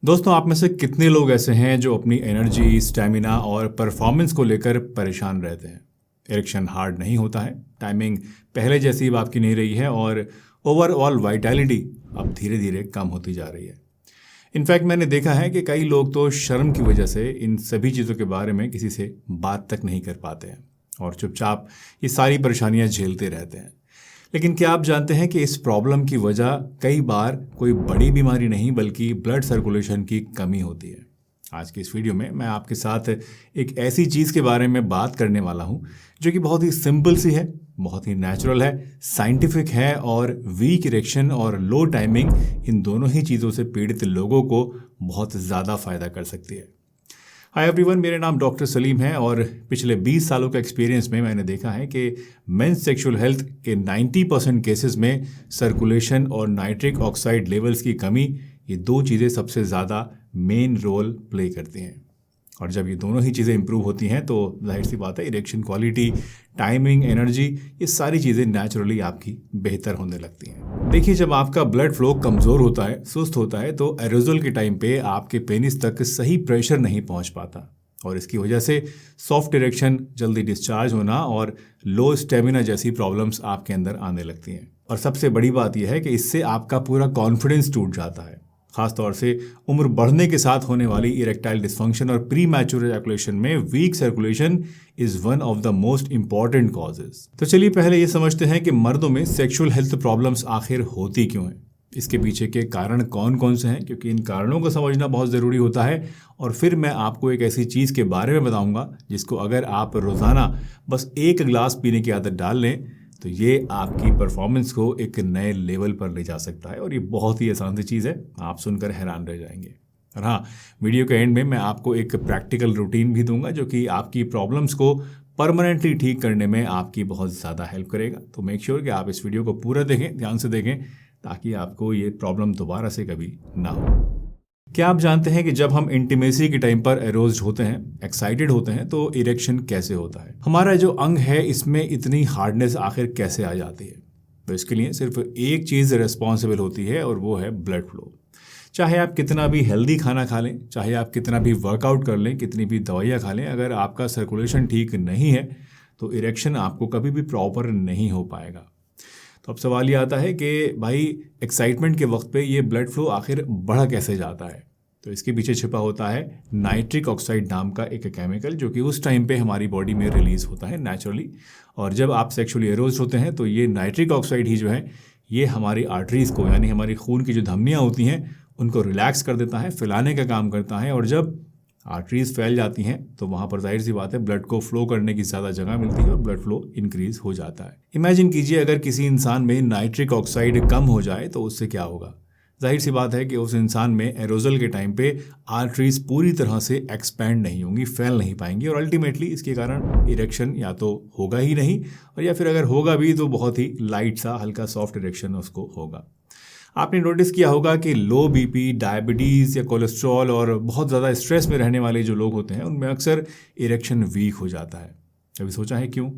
दोस्तों, आप में से कितने लोग ऐसे हैं जो अपनी एनर्जी, स्टैमिना और परफॉर्मेंस को लेकर परेशान रहते हैं? इरेक्शन हार्ड नहीं होता है, टाइमिंग पहले जैसी अब आपकी नहीं रही है और ओवरऑल वाइटैलिटी अब धीरे धीरे कम होती जा रही है। इनफैक्ट मैंने देखा है कि कई लोग तो शर्म की वजह से इन सभी चीज़ों के बारे में किसी से बात तक नहीं कर पाते हैं और चुपचाप ये सारी परेशानियां झेलते रहते हैं। लेकिन क्या आप जानते हैं कि इस प्रॉब्लम की वजह कई बार कोई बड़ी बीमारी नहीं बल्कि ब्लड सर्कुलेशन की कमी होती है। आज की इस वीडियो में मैं आपके साथ एक ऐसी चीज़ के बारे में बात करने वाला हूं जो कि बहुत ही सिंपल सी है, बहुत ही नेचुरल है, साइंटिफिक है और वीक इरेक्शन और लो टाइमिंग इन दोनों ही चीज़ों से पीड़ित लोगों को बहुत ज़्यादा फायदा कर सकती है। हाय एवरीवन, मेरे नाम डॉक्टर सलीम है और पिछले 20 सालों के एक्सपीरियंस में मैंने देखा है कि मेंस सेक्सुअल हेल्थ के 90% केसेस में सर्कुलेशन और नाइट्रिक ऑक्साइड लेवल्स की कमी, ये दो चीज़ें सबसे ज़्यादा मेन रोल प्ले करती हैं। और जब ये दोनों ही चीज़ें इंप्रूव होती हैं तो जाहिर सी बात है इरेक्शन क्वालिटी, टाइमिंग, एनर्जी, ये सारी चीज़ें नेचुरली आपकी बेहतर होने लगती हैं। देखिए, जब आपका ब्लड फ्लो कमज़ोर होता है, सुस्त होता है, तो एरोजल के टाइम पे आपके पेनिस तक सही प्रेशर नहीं पहुंच पाता और इसकी वजह से सॉफ्ट इरेक्शन, जल्दी डिस्चार्ज होना और लो स्टेमिना जैसी प्रॉब्लम्स आपके अंदर आने लगती हैं। और सबसे बड़ी बात यह है कि इससे आपका पूरा कॉन्फिडेंस टूट जाता है। खासतौर से उम्र बढ़ने के साथ होने वाली इरेक्टाइल डिस्फंक्शन और प्री मैच्योर एजैकुलेशन में weak circulation is one of the most important causes. तो चलिए पहले ये समझते हैं कि मर्दों में सेक्सुअल हेल्थ प्रॉब्लम्स आखिर होती क्यों हैं, इसके पीछे के कारण कौन कौन से हैं, क्योंकि इन कारणों को समझना बहुत ज़रूरी होता है। और फिर मैं आपको एक ऐसी चीज़ के बारे में बताऊंगा जिसको अगर आप रोज़ाना बस 1 गिलास पीने की आदत डाल लें तो ये आपकी परफॉर्मेंस को एक नए लेवल पर ले जा सकता है। और ये बहुत ही आसान सी चीज़ है, आप सुनकर हैरान रह जाएंगे। और हाँ, वीडियो के एंड में मैं आपको एक प्रैक्टिकल रूटीन भी दूंगा जो कि आपकी प्रॉब्लम्स को परमानेंटली ठीक करने में आपकी बहुत ज़्यादा हेल्प करेगा। तो मेक श्योर कि आप इस वीडियो को पूरा देखें, ध्यान से देखें, ताकि आपको ये प्रॉब्लम दोबारा से कभी ना हो। क्या आप जानते हैं कि जब हम इंटीमेसी के टाइम पर एरोज्ड होते हैं, एक्साइटेड होते हैं, तो इरेक्शन कैसे होता है? हमारा जो अंग है इसमें इतनी हार्डनेस आखिर कैसे आ जाती है? तो इसके लिए सिर्फ एक चीज़ रिस्पॉन्सिबल होती है और वो है ब्लड फ्लो। चाहे आप कितना भी हेल्दी खाना खा लें, चाहे आप कितना भी वर्कआउट कर लें, कितनी भी दवाइयाँ खा लें, अगर आपका सर्कुलेशन ठीक नहीं है तो इरेक्शन आपको कभी भी प्रॉपर नहीं हो पाएगा। तो अब सवाल ये आता है कि भाई एक्साइटमेंट के वक्त पे ये ब्लड फ्लो आखिर बढ़ कैसे जाता है? तो इसके पीछे छिपा होता है नाइट्रिक ऑक्साइड नाम का एक केमिकल जो कि उस टाइम पे हमारी बॉडी में रिलीज होता है नेचुरली। और जब आप सेक्सुअली एरोज्ड होते हैं तो ये नाइट्रिक ऑक्साइड ही जो है ये हमारी आर्टरीज को, यानी हमारी खून की जो धमनियाँ होती हैं, उनको रिलैक्स कर देता है, फैलाने का काम करता है। और जब आर्टरीज फैल जाती हैं तो वहाँ पर जाहिर सी बात है ब्लड को फ्लो करने की ज़्यादा जगह मिलती है और ब्लड फ्लो इंक्रीज हो जाता है। इमेजिन कीजिए अगर किसी इंसान में नाइट्रिक ऑक्साइड कम हो जाए तो उससे क्या होगा? जाहिर सी बात है कि उस इंसान में एरोजल के टाइम पे आर्टरीज पूरी तरह से एक्सपैंड नहीं होंगी, फैल नहीं पाएंगी और अल्टीमेटली इसके कारण इरेक्शन या तो होगा ही नहीं, और या फिर अगर होगा भी तो बहुत ही लाइट सा, हल्का सॉफ्ट इरेक्शन उसको होगा। आपने नोटिस किया होगा कि लो बीपी, डायबिटीज़ या कोलेस्ट्रॉल और बहुत ज़्यादा स्ट्रेस में रहने वाले जो लोग होते हैं उनमें अक्सर इरेक्शन वीक हो जाता है। कभी सोचा है क्यों?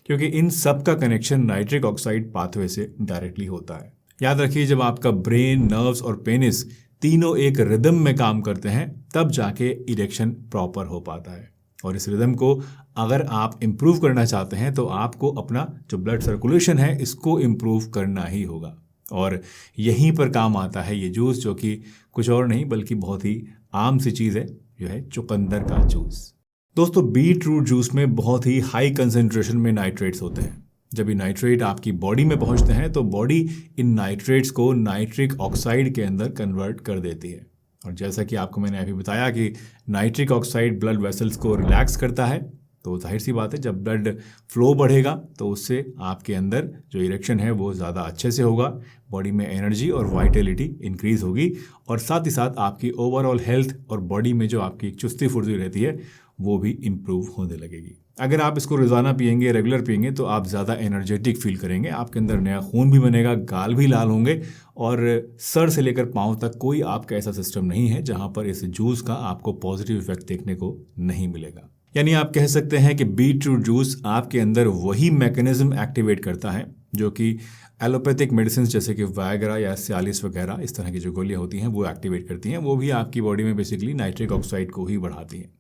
क्योंकि इन सब का कनेक्शन नाइट्रिक ऑक्साइड पाथवे से डायरेक्टली होता है। याद रखिए, जब आपका ब्रेन, नर्व्स और पेनिस तीनों एक रिदम में काम करते हैं तब जाके इरेक्शन प्रॉपर हो पाता है। और इस रिदम को अगर आप इम्प्रूव करना चाहते हैं तो आपको अपना जो ब्लड सर्कुलेशन है इसको इम्प्रूव करना ही होगा। और यहीं पर काम आता है ये जूस, जो कि कुछ और नहीं बल्कि बहुत ही आम सी चीज़ है, जो है चुकंदर का जूस। दोस्तों, बीट रूट जूस में बहुत ही हाई कंसंट्रेशन में नाइट्रेट्स होते हैं। जब ये नाइट्रेट आपकी बॉडी में पहुंचते हैं तो बॉडी इन नाइट्रेट्स को नाइट्रिक ऑक्साइड के अंदर कन्वर्ट कर देती है। और जैसा कि आपको मैंने अभी बताया कि नाइट्रिक ऑक्साइड ब्लड वेसल्स को रिलैक्स करता है, तो जाहिर सी बात है जब ब्लड फ्लो बढ़ेगा तो उससे आपके अंदर जो इरेक्शन है वो ज़्यादा अच्छे से होगा, बॉडी में एनर्जी और वाइटलिटी इंक्रीज होगी और साथ ही साथ आपकी ओवरऑल हेल्थ और बॉडी में जो आपकी चुस्ती फुर्ती रहती है वो भी इम्प्रूव होने लगेगी। अगर आप इसको रोज़ाना पियेंगे, रेगुलर पियेंगे, तो आप ज़्यादा एनर्जेटिक फील करेंगे, आपके अंदर नया खून भी बनेगा, गाल भी लाल होंगे और सर से लेकर पाँव तक कोई आपका ऐसा सिस्टम नहीं है जहाँ पर इस जूस का आपको पॉजिटिव इफेक्ट देखने को नहीं मिलेगा। यानी आप कह सकते हैं कि बीट रूट जूस आपके अंदर वही मैकेनिज्म एक्टिवेट करता है जो कि एलोपैथिक मेडिसिन जैसे कि वायग्रा या सियालिस वगैरह इस तरह की जो गोलियां होती हैं वो एक्टिवेट करती हैं, वो भी आपकी बॉडी में बेसिकली नाइट्रिक ऑक्साइड को ही बढ़ाती हैं।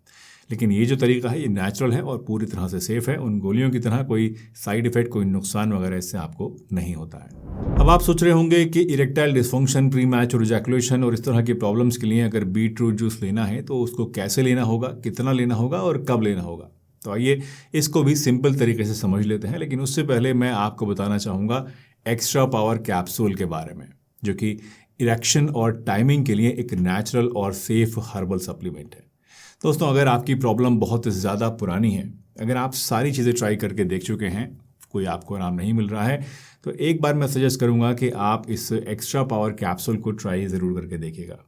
लेकिन ये जो तरीका है ये नेचुरल है और पूरी तरह से सेफ़ है। उन गोलियों की तरह कोई साइड इफ़ेक्ट, कोई नुकसान वगैरह इससे आपको नहीं होता है। अब आप सोच रहे होंगे कि erectile dysfunction, pre mature ejaculation और इस तरह की प्रॉब्लम्स के लिए अगर बीट रूट जूस लेना है तो उसको कैसे लेना होगा, कितना लेना होगा और कब लेना होगा। तो आइए इसको भी सिंपल तरीके से समझ लेते हैं। लेकिन उससे पहले मैं आपको बताना चाहूँगा एक्स्ट्रा पावर कैप्सूल के बारे में, जो कि इरेक्शन और टाइमिंग के लिए एक नेचुरल और सेफ हर्बल सप्लीमेंट है। दोस्तों, अगर आपकी प्रॉब्लम बहुत ज़्यादा पुरानी है, अगर आप सारी चीज़ें ट्राई करके देख चुके हैं, कोई आपको आराम नहीं मिल रहा है, तो एक बार मैं सजेस्ट करूंगा कि आप इस एक्स्ट्रा पावर कैप्सूल को ट्राई ज़रूर करके देखिएगा।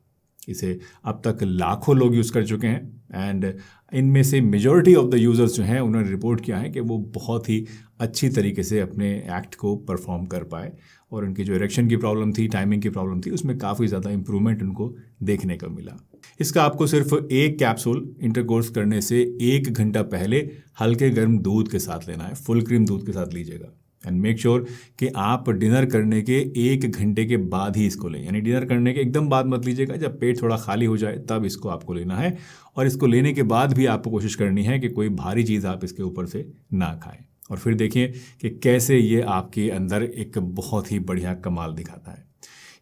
इसे अब तक लाखों लोग यूज़ कर चुके हैं एंड इनमें से मेजॉरिटी ऑफ द यूज़र्स जो हैं उन्होंने रिपोर्ट किया है कि वो बहुत ही अच्छी तरीके से अपने एक्ट को परफॉर्म कर पाए और उनकी जो इरेक्शन की प्रॉब्लम थी, टाइमिंग की प्रॉब्लम थी, उसमें काफ़ी ज़्यादा इंप्रूवमेंट उनको देखने को मिला। इसका आपको सिर्फ एक कैप्सूल इंटरकोर्स करने से 1 घंटा पहले हल्के गर्म दूध के साथ लेना है, फुल क्रीम दूध के साथ लीजिएगा। एंड मेक श्योर कि आप डिनर करने के 1 घंटे के बाद ही इसको लें, यानी डिनर करने के एकदम बाद मत लीजिएगा, जब पेट थोड़ा खाली हो जाए तब इसको आपको लेना है। और इसको लेने के बाद भी आपको कोशिश करनी है कि कोई भारी चीज़ आप इसके ऊपर से ना खाएं। और फिर देखिए कि कैसे ये आपके अंदर एक बहुत ही बढ़िया कमाल दिखाता है।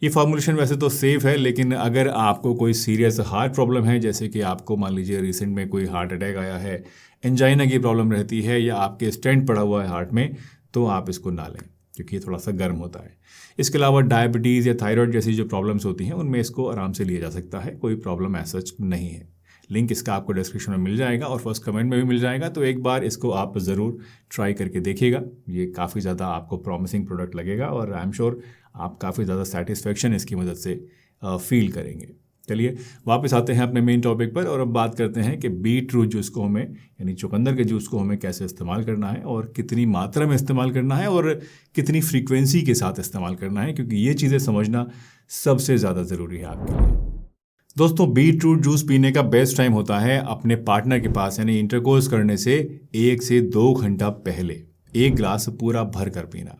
ये फॉर्मुलेशन वैसे तो सेफ़ है, लेकिन अगर आपको कोई सीरियस हार्ट प्रॉब्लम है, जैसे कि आपको मान लीजिए रिसेंट में कोई हार्ट अटैक आया है, एंजाइना की प्रॉब्लम रहती है या आपके स्टेंट पड़ा हुआ है हार्ट में, तो आप इसको ना लें क्योंकि ये थोड़ा सा गर्म होता है। इसके अलावा डायबिटीज़ या थायराइड जैसी जो प्रॉब्लम्स होती हैं उनमें इसको आराम से लिया जा सकता है, कोई प्रॉब्लम ऐसा नहीं है। लिंक इसका आपको डिस्क्रिप्शन में मिल जाएगा और फर्स्ट कमेंट में भी मिल जाएगा, तो एक बार इसको आप ज़रूर ट्राई करके देखिएगा। ये काफ़ी ज़्यादा आपको प्रॉमिसिंग प्रोडक्ट लगेगा और आई एम श्योर आप काफ़ी ज़्यादा सेटिस्फेक्शन इसकी मदद से फील करेंगे। चलिए वापस आते हैं अपने मेन टॉपिक पर और अब बात करते हैं कि बीट रूट जूस को हमें, यानी चुकंदर के जूस को हमें कैसे इस्तेमाल करना है और कितनी मात्रा में इस्तेमाल करना है और कितनी फ्रीक्वेंसी के साथ इस्तेमाल करना है, क्योंकि ये चीज़ें समझना सबसे ज़्यादा ज़रूरी है आपके लिए। दोस्तों, बीट रूट जूस पीने का बेस्ट टाइम होता है अपने पार्टनर के पास, यानी इंटरकोर्स करने से 1 से 2 घंटा पहले 1 गिलास पूरा भर कर पीना।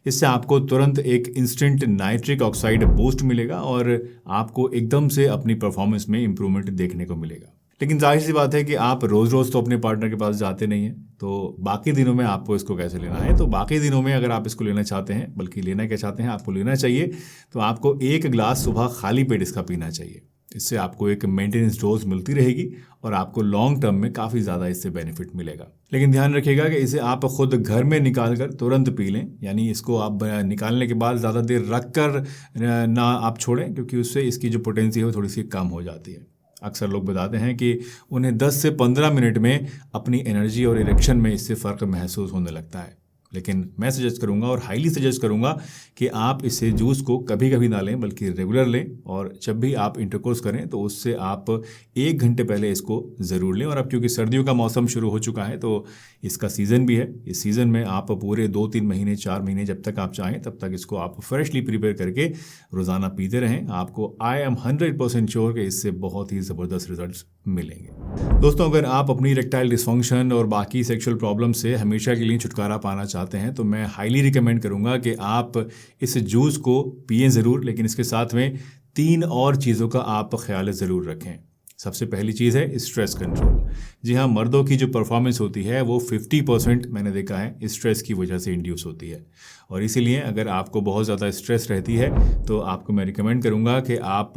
इससे आपको तुरंत एक इंस्टेंट नाइट्रिक ऑक्साइड बूस्ट मिलेगा और आपको एकदम से अपनी परफॉर्मेंस में इंप्रूवमेंट देखने को मिलेगा। लेकिन जाहिर सी बात है कि आप रोज़ रोज़ तो अपने पार्टनर के पास जाते नहीं हैं, तो बाकी दिनों में आपको इसको कैसे लेना है। तो बाकी दिनों में अगर आप इसको लेना चाहते हैं, बल्कि लेना क्या चाहते हैं, आपको लेना चाहिए, तो आपको 1 गिलास सुबह खाली पेट इसका पीना चाहिए। इससे आपको एक मेंटेनेंस डोज मिलती रहेगी और आपको लॉन्ग टर्म में काफ़ी ज़्यादा इससे बेनिफिट मिलेगा। लेकिन ध्यान रखिएगा कि इसे आप खुद घर में निकाल कर तुरंत पी लें, यानी इसको आप निकालने के बाद ज़्यादा देर रख कर ना आप छोड़ें, क्योंकि उससे इसकी जो पोटेंसी है वो थोड़ी सी कम हो जाती है। अक्सर लोग बताते हैं कि उन्हें 10 से 15 मिनट में अपनी एनर्जी और इरेक्शन में इससे फ़र्क महसूस होने लगता है। लेकिन मैं सजेस्ट करूंगा और हाईली सजेस्ट करूंगा कि आप इसे जूस को कभी कभी ना लें, बल्कि रेगुलर लें, और जब भी आप इंटरकोर्स करें तो उससे आप 1 घंटे पहले इसको ज़रूर लें। और अब क्योंकि सर्दियों का मौसम शुरू हो चुका है तो इसका सीज़न भी है, इस सीज़न में आप पूरे 2-3 महीने 4 महीने जब तक आप चाहें तब तक इसको आप फ्रेशली प्रिपेयर करके रोज़ाना पीते रहें। आपको आई एम 100% श्योर कि इससे बहुत ही ज़बरदस्त रिजल्ट्स मिलेंगे। दोस्तों, अगर आप अपनी इरेक्टाइल डिसफंक्शन और बाकी सेक्सुअल प्रॉब्लम से हमेशा के लिए छुटकारा पाना चाहते हैं तो मैं हाईली रिकमेंड करूंगा कि आप इस जूस को पिएं ज़रूर, लेकिन इसके साथ में 3 और चीज़ों का आप ख्याल ज़रूर रखें। सबसे पहली चीज़ है स्ट्रेस कंट्रोल। जी हाँ, मर्दों की जो परफॉर्मेंस होती है वो 50% मैंने देखा है स्ट्रेस की वजह से इंड्यूस होती है, और इसीलिए अगर आपको बहुत ज़्यादा स्ट्रेस रहती है तो आपको मैं रिकमेंड करूँगा कि आप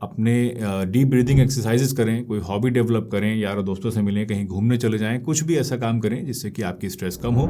अपने डीप ब्रीदिंग एक्सरसाइजेस करें, कोई हॉबी डेवलप करें, यारों दोस्तों से मिलें, कहीं घूमने चले जाएं, कुछ भी ऐसा काम करें जिससे कि आपकी स्ट्रेस कम हो,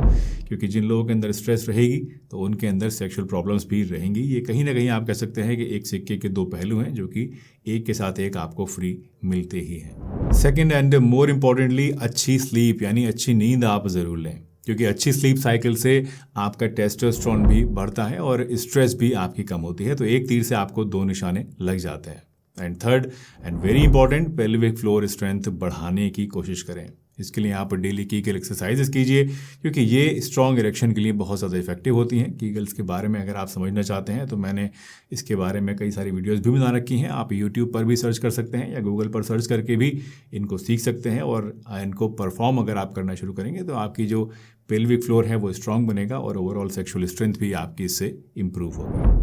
क्योंकि जिन लोगों के अंदर स्ट्रेस रहेगी तो उनके अंदर सेक्सुअल प्रॉब्लम्स भी रहेंगी। ये कहीं ना कहीं आप कह सकते हैं कि एक सिक्के के 2 पहलू हैं, जो कि एक के साथ एक आपको फ्री मिलते ही हैं। सेकेंड एंड मोर इम्पॉर्टेंटली, अच्छी स्लीप यानी अच्छी नींद आप ज़रूर लें, क्योंकि अच्छी स्लीप साइकिल से आपका टेस्टोस्टेरोन भी बढ़ता है और स्ट्रेस भी आपकी कम होती है। तो एक तीर से आपको 2 निशाने लग जाते हैं। And third and very important, pelvic floor strength बढ़ाने की कोशिश करें। इसके लिए आप डेली कीगल एक्सरसाइजेस कीजिए, क्योंकि ये स्ट्रॉन्ग इरेक्शन के लिए बहुत ज़्यादा इफेक्टिव होती हैं। कीगल्स के बारे में अगर आप समझना चाहते हैं तो मैंने इसके बारे में कई सारी वीडियोस भी बना रखी हैं। आप यूट्यूब पर भी सर्च कर सकते हैं या गूगल पर सर्च करके भी इनको सीख सकते हैं, और इनको परफॉर्म अगर आप करना शुरू करेंगे तो आपकी जो पेल्विक फ्लोर है वो स्ट्रांग बनेगा और ओवरऑल सेक्सुअल स्ट्रेंथ भी आपकी इससे इम्प्रूव होगी।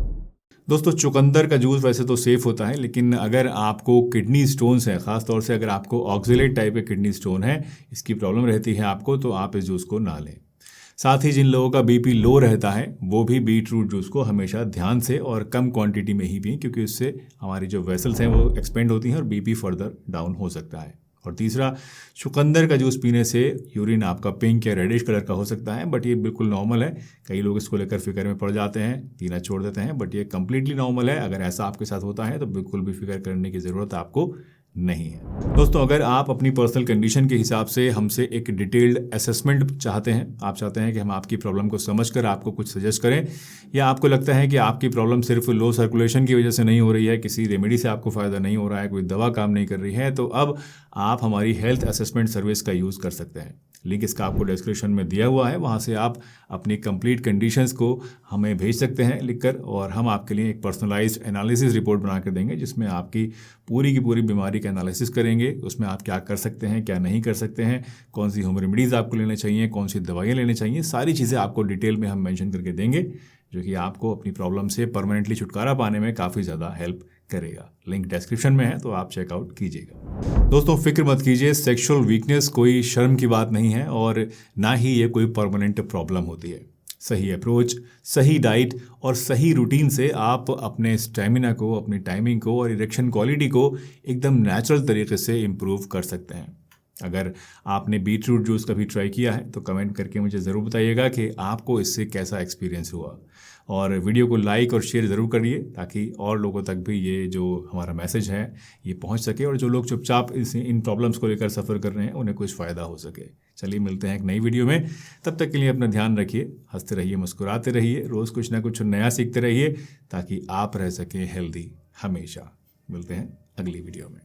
दोस्तों, चुकंदर का जूस वैसे तो सेफ होता है, लेकिन अगर आपको किडनी स्टोन्स है, ख़ास तौर से अगर आपको ऑक्जेलेट टाइप के किडनी स्टोन है, इसकी प्रॉब्लम रहती है आपको, तो आप इस जूस को ना लें। साथ ही जिन लोगों का बीपी लो रहता है वो भी बीट रूट जूस को हमेशा ध्यान से और कम क्वांटिटी में ही पिएं, क्योंकि उससे हमारी जो वेसल्स हैं वो एक्सपेंड होती हैं और बीपी फर्दर डाउन हो सकता है। और तीसरा, चुकंदर का जूस पीने से यूरिन आपका पिंक या रेडिश कलर का हो सकता है, बट ये बिल्कुल नॉर्मल है। कई लोग इसको लेकर फिक्र में पड़ जाते हैं, पीना छोड़ देते हैं, बट ये कम्प्लीटली नॉर्मल है। अगर ऐसा आपके साथ होता है तो बिल्कुल भी फिक्र करने की ज़रूरत आपको नहीं है। दोस्तों, अगर आप अपनी पर्सनल कंडीशन के हिसाब से हमसे एक डिटेल्ड असेसमेंट चाहते हैं, आप चाहते हैं कि हम आपकी प्रॉब्लम को समझकर आपको कुछ सजेस्ट करें, या आपको लगता है कि आपकी प्रॉब्लम सिर्फ लो सर्कुलेशन की वजह से नहीं हो रही है, किसी रेमेडी से आपको फ़ायदा नहीं हो रहा है, कोई दवा काम नहीं कर रही है, तो अब आप हमारी हेल्थ असेसमेंट सर्विस का यूज़ कर सकते हैं। लिंक इसका आपको डिस्क्रिप्शन में दिया हुआ है, वहाँ से आप अपनी कंप्लीट कंडीशंस को हमें भेज सकते हैं लिखकर, और हम आपके लिए एक पर्सनलाइज्ड एनालिसिस रिपोर्ट बना कर देंगे, जिसमें आपकी पूरी की पूरी बीमारी का एनालिसिस करेंगे। उसमें आप क्या कर सकते हैं, क्या नहीं कर सकते हैं, कौन सी होम रेमेडीज़ आपको लेने चाहिए, कौन सी दवाइयाँ लेनी चाहिए, सारी चीज़ें आपको डिटेल में हम मेंशन करके देंगे, जो कि आपको अपनी प्रॉब्लम से परमानेंटली छुटकारा पाने में काफ़ी ज़्यादा हेल्प करेगा। लिंक डिस्क्रिप्शन में है, तो आप चेकआउट कीजिएगा। दोस्तों, फिक्र मत कीजिए, सेक्सुअल वीकनेस कोई शर्म की बात नहीं है और ना ही ये कोई परमानेंट प्रॉब्लम होती है। सही अप्रोच, सही डाइट और सही रूटीन से आप अपने स्टेमिना को, अपनी टाइमिंग को और इरेक्शन क्वालिटी को एकदम नेचुरल तरीके से इम्प्रूव कर सकते हैं। अगर आपने बीट रूट जूस कभी ट्राई किया है तो कमेंट करके मुझे ज़रूर बताइएगा कि आपको इससे कैसा एक्सपीरियंस हुआ, और वीडियो को लाइक और शेयर ज़रूर करिए, ताकि और लोगों तक भी ये जो हमारा मैसेज है ये पहुंच सके, और जो लोग चुपचाप इन प्रॉब्लम्स को लेकर सफ़र कर रहे हैं उन्हें कुछ फ़ायदा हो सके। चलिए, मिलते हैं एक नई वीडियो में। तब तक के लिए अपना ध्यान रखिए, हंसते रहिए, मुस्कुराते रहिए, रोज़ कुछ ना कुछ नया सीखते रहिए, ताकि आप रह सकें हेल्दी हमेशा। मिलते हैं अगली वीडियो में।